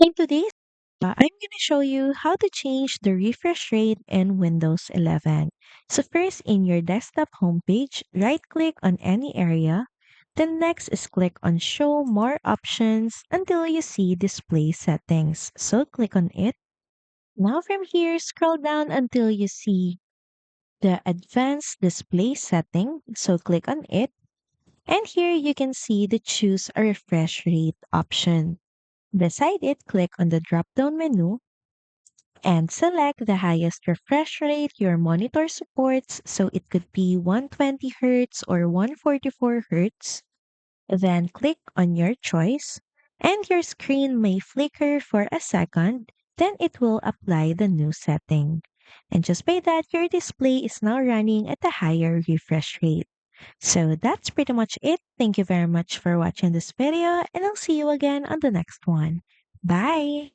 In today's I'm going to show you how to change the refresh rate in Windows 11. So first, in your desktop homepage, right-click on any area. Then next is click on Show More Options until you see Display Settings. So click on it. Now from here, scroll down until you see the Advanced Display Setting. So click on it. And here you can see the Choose a Refresh Rate option. Beside it, click on the drop-down menu and select the highest refresh rate your monitor supports. So it could be 120 Hz or 144 Hz. Then click on your choice, and your screen may flicker for a second. Then it will apply the new setting. And just by that, your display is now running at a higher refresh rate. So that's pretty much it. Thank you very much for watching this video, and I'll see you again on the next one. Bye!